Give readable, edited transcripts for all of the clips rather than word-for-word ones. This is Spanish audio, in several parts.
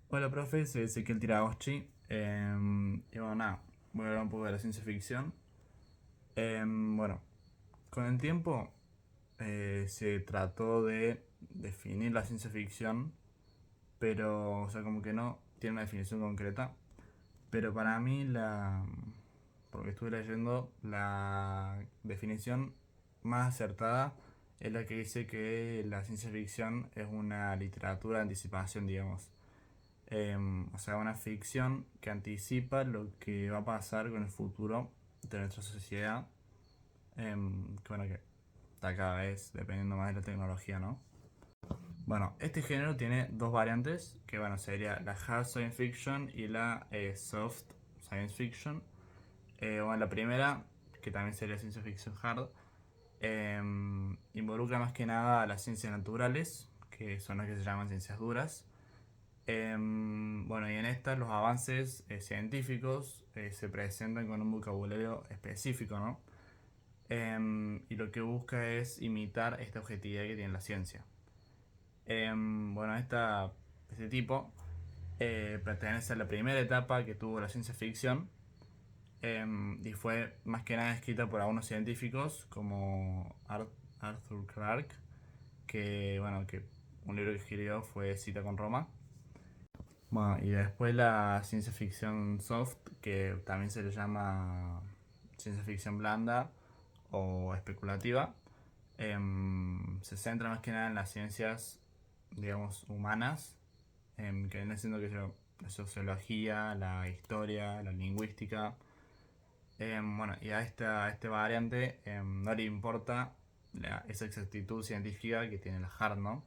Hola, profe, soy Ezequiel Tiragoschi. Y bueno, nada, voy a hablar un poco de la ciencia ficción. Bueno, con el tiempo se trató de definir la ciencia ficción, pero, o sea, como que no tiene una definición concreta. Pero para mí, porque estuve leyendo, la definición más acertada es la que dice que la ciencia ficción es una literatura de anticipación, digamos. O sea, una ficción que anticipa lo que va a pasar con el futuro de nuestra sociedad, que bueno, que está cada vez dependiendo más de la tecnología, ¿no? Bueno, este género tiene dos variantes, que bueno, sería la hard science fiction y la soft science fiction. Bueno, la primera, que también sería ciencia ficción hard, involucra más que nada a las ciencias naturales, que son las que se llaman ciencias duras. Bueno, y en estas los avances científicos se presentan con un vocabulario específico, ¿no? Y lo que busca es imitar esta objetividad que tiene la ciencia. Bueno, este tipo pertenece a la primera etapa que tuvo la ciencia ficción y fue más que nada escrita por algunos científicos como Arthur Clarke, que, bueno, que un libro que escribió fue Cita con Roma. Bueno, y después la ciencia ficción soft, que también se le llama ciencia ficción blanda o especulativa, se centra más que nada en las ciencias, digamos, humanas, que viene siendo que la sociología, la historia, la lingüística. Bueno, y a este variante no le importa esa exactitud científica que tiene la hard, ¿no?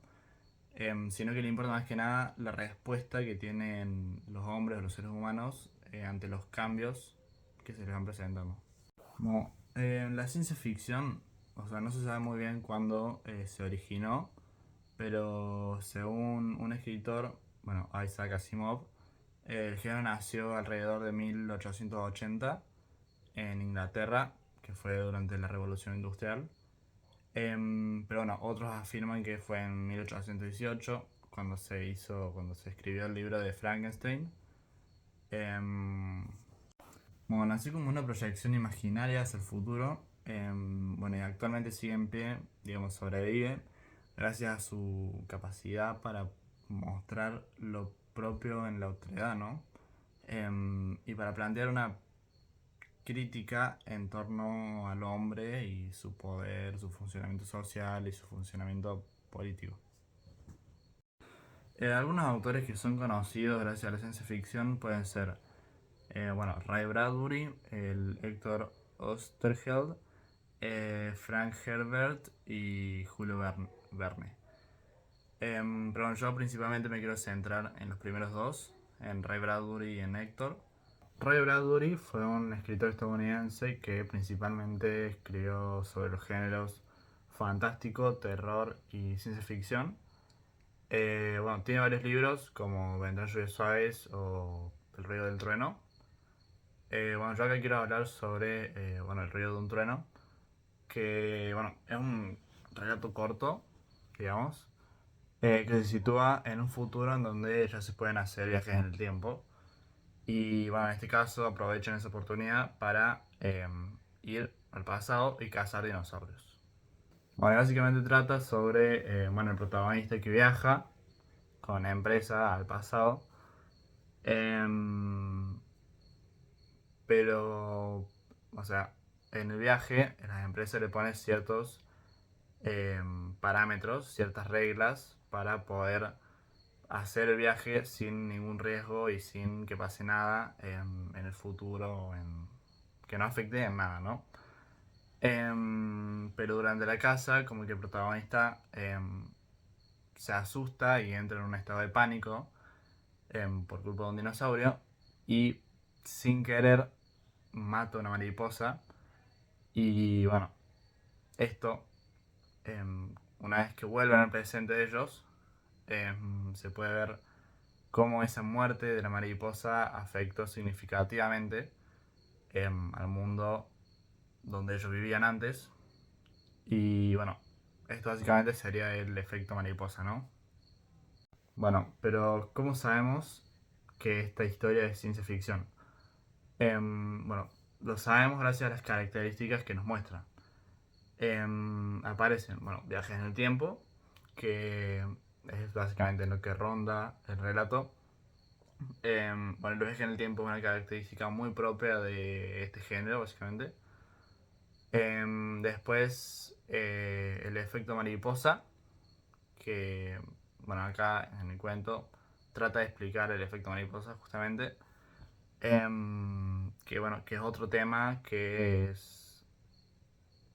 Sino que le importa más que nada la respuesta que tienen los hombres o los seres humanos ante los cambios que se les van presentando. Como, la ciencia ficción, o sea, no se sabe muy bien cuándo se originó, pero según un escritor, bueno, Isaac Asimov, el género nació alrededor de 1880 en Inglaterra, que fue durante la Revolución Industrial. Pero bueno, otros afirman que fue en 1818 cuando se escribió el libro de Frankenstein. Em, bueno, así como una proyección imaginaria hacia el futuro. Bueno, y actualmente sigue en pie, digamos, sobrevive gracias a su capacidad para mostrar lo propio en la otredad, ¿no? Y para plantear una crítica en torno al hombre y su poder, su funcionamiento social y su funcionamiento político. Algunos autores que son conocidos gracias a la ciencia ficción pueden ser, bueno, Ray Bradbury, el Héctor Oesterheld, Frank Herbert y Julio Verne. Pero bueno, yo principalmente me quiero centrar en los primeros dos, en Ray Bradbury y en Héctor. Ray Bradbury fue un escritor estadounidense que principalmente escribió sobre los géneros fantástico, terror y ciencia ficción. Bueno, tiene varios libros como Vendrán lluvias suaves o El río del trueno. Bueno, yo acá quiero hablar sobre bueno, El río de un trueno, que bueno, es un relato corto, digamos, que se sitúa en un futuro en donde ya se pueden hacer viajes en el tiempo. Y bueno, en este caso aprovechan esa oportunidad para ir al pasado y cazar dinosaurios. Bueno, básicamente trata sobre bueno, el protagonista que viaja con la empresa al pasado. em, pero, o sea, en el viaje la empresa le pone ciertos parámetros, ciertas reglas para poder hacer el viaje sin ningún riesgo y sin que pase nada en el futuro, que no afecte en nada, ¿no? Pero durante la caza, como que el protagonista se asusta y entra en un estado de pánico por culpa de un dinosaurio y sin querer mata una mariposa y bueno, esto una vez que vuelven al presente de ellos se puede ver cómo esa muerte de la mariposa afectó significativamente al mundo donde ellos vivían antes. Y bueno, esto básicamente sería el efecto mariposa, ¿no? Bueno, pero ¿cómo sabemos que esta historia es ciencia ficción? Bueno, lo sabemos gracias a las características que nos muestra. Aparecen, bueno, viajes en el tiempo, que es básicamente lo que ronda el relato. Bueno, los viajes en el tiempo es una característica muy propia de este género, básicamente. Después, el efecto mariposa, que, bueno, acá en el cuento trata de explicar el efecto mariposa justamente. Que bueno, que es otro tema que es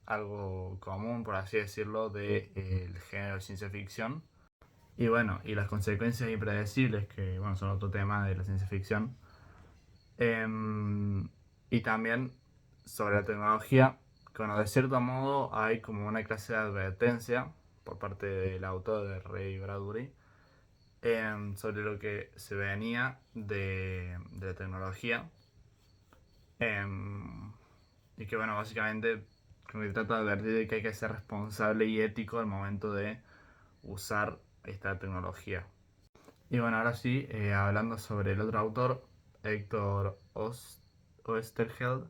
algo común, por así decirlo, del género de ciencia ficción. Y bueno, y las consecuencias impredecibles, que bueno, son otro tema de la ciencia ficción. Y también sobre la tecnología, que bueno, de cierto modo hay como una clase de advertencia por parte del autor de Ray Bradbury sobre lo que se venía de la tecnología. Y que bueno, básicamente como que trata de advertir de que hay que ser responsable y ético al momento de usar esta tecnología. Y bueno, ahora sí, hablando sobre el otro autor, Hector Oesterheld,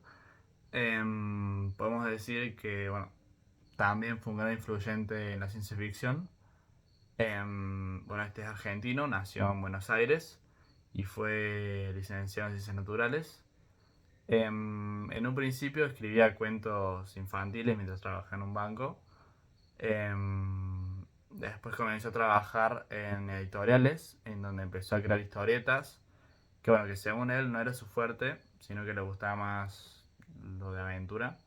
podemos decir que bueno, también fue un gran influyente en la ciencia ficción. Bueno, este es argentino, nació en Buenos Aires y fue licenciado en Ciencias Naturales. En un principio escribía cuentos infantiles mientras trabajaba en un banco. Después comenzó a trabajar en editoriales, en donde empezó a crear historietas, que bueno, que según él no era su fuerte, sino que le gustaba más lo de aventura.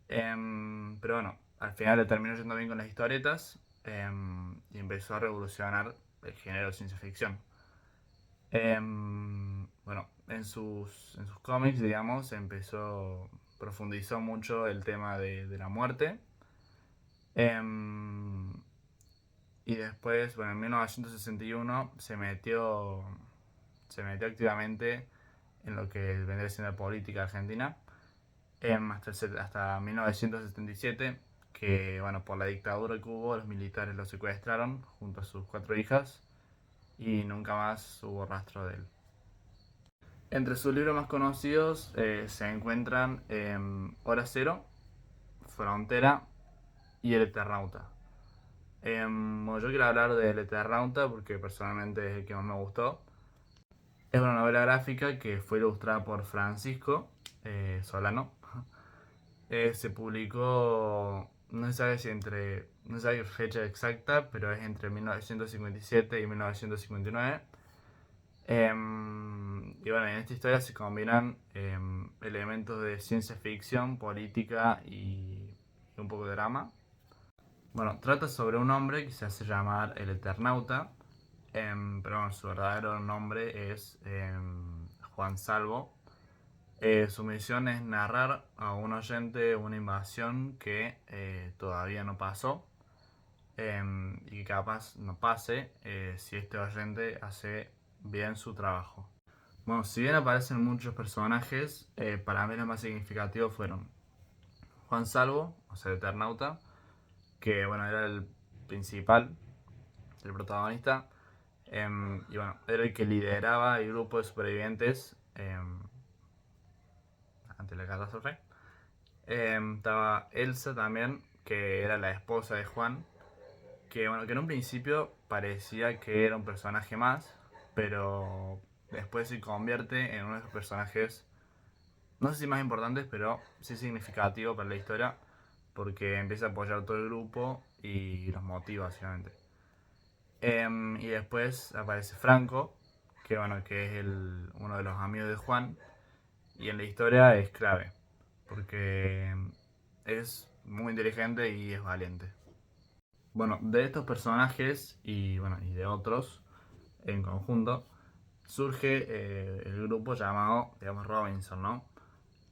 Pero bueno, al final le terminó yendo bien con las historietas y empezó a revolucionar el género de ciencia ficción. Bueno, en sus cómics, digamos, profundizó mucho el tema de la muerte. Em, y después, bueno, en 1961 se metió activamente en lo que vendría siendo la política argentina, hasta 1977, que bueno, por la dictadura que hubo, los militares lo secuestraron junto a sus 4 hijas y nunca más hubo rastro de él. Entre sus libros más conocidos se encuentran Hora Cero, Frontera y El Eternauta. Bueno, yo quiero hablar de El Eternauta porque personalmente es el que más me gustó. Es una novela gráfica que fue ilustrada por Francisco Solano. Se publicó, no se sabe si no se sabe fecha exacta, pero es entre 1957 y 1959. Y bueno, en esta historia se combinan elementos de ciencia ficción, política y un poco de drama. Bueno, trata sobre un hombre que se hace llamar el Eternauta, pero bueno, su verdadero nombre es Juan Salvo. Su misión es narrar a un oyente una invasión que todavía no pasó y que capaz no pase si este oyente hace bien su trabajo. Bueno, si bien aparecen muchos personajes, para mí los más significativos fueron Juan Salvo, o sea, el Eternauta, que bueno, era el principal, el protagonista, y bueno, era el que lideraba el grupo de supervivientes ante la catástrofe. Estaba Elsa también, que era la esposa de Juan, que bueno, que en un principio parecía que era un personaje más, pero después se convierte en uno de los personajes, no sé si más importantes, pero sí significativo para la historia, porque empieza a apoyar todo el grupo y los motiva básicamente. Y después aparece Franco, que bueno, que es uno de los amigos de Juan, y en la historia es clave, porque es muy inteligente y es valiente. Bueno, de estos personajes y bueno, y de otros en conjunto, surge el grupo llamado, digamos, Robinson, ¿no?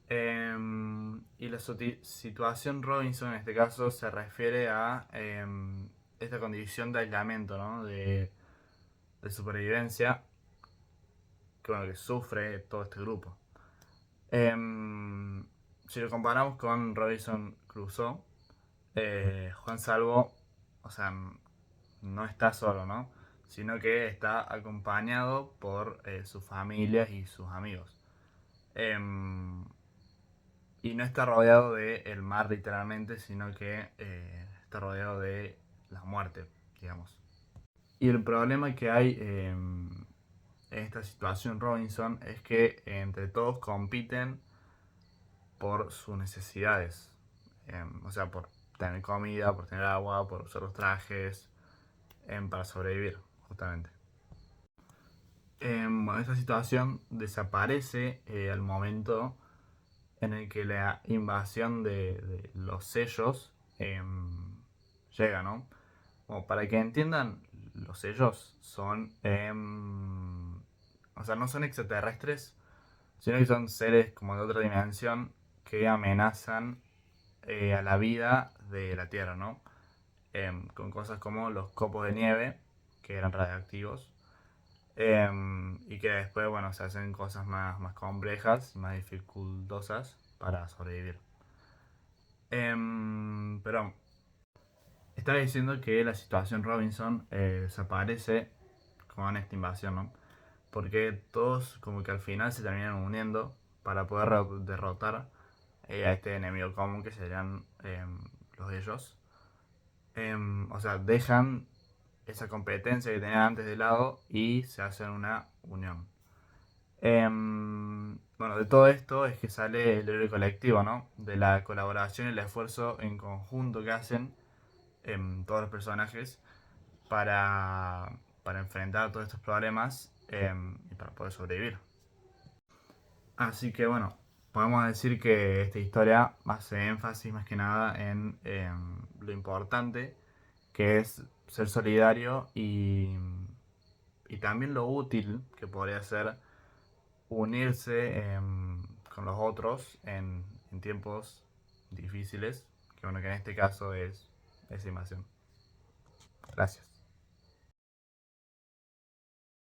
Y la situación Robinson en este caso se refiere a esta condición de aislamiento, ¿no? De supervivencia que, bueno, que sufre todo este grupo. Si lo comparamos con Robinson Crusoe, Juan Salvo, o sea, no está solo, ¿no? sino que está acompañado por sus familias y sus amigos. Em, y no está rodeado del mar literalmente, sino que está rodeado de la muerte, digamos. Y el problema que hay en esta situación Robinson es que entre todos compiten por sus necesidades. O sea, por tener comida, por tener agua, por usar los trajes, para sobrevivir, justamente. Bueno, esta situación desaparece al momento en el que la invasión de los sellos llega, ¿no? Como para que entiendan, los sellos son, o sea, no son extraterrestres, sino que son seres como de otra dimensión que amenazan a la vida de la Tierra, ¿no? Con cosas como los copos de nieve, que eran radiactivos, y que después, bueno, se hacen cosas más complejas, más dificultosas para sobrevivir. Pero estaba diciendo que la situación Robinson desaparece con esta invasión, ¿no? Porque todos como que al final se terminan uniendo para poder derrotar a este enemigo común que serían los de ellos. O sea, dejan esa competencia que tenían antes de lado y se hacen una unión. Bueno, de todo esto es que sale el héroe colectivo, ¿no? De la colaboración y el esfuerzo en conjunto que hacen todos los personajes para, para enfrentar todos estos problemas y para poder sobrevivir. Así que bueno, podemos decir que esta historia hace énfasis más que nada en lo importante que es ser solidario y también lo útil que podría ser unirse con los otros en tiempos difíciles, que bueno, que en este caso es esa invasión. Gracias.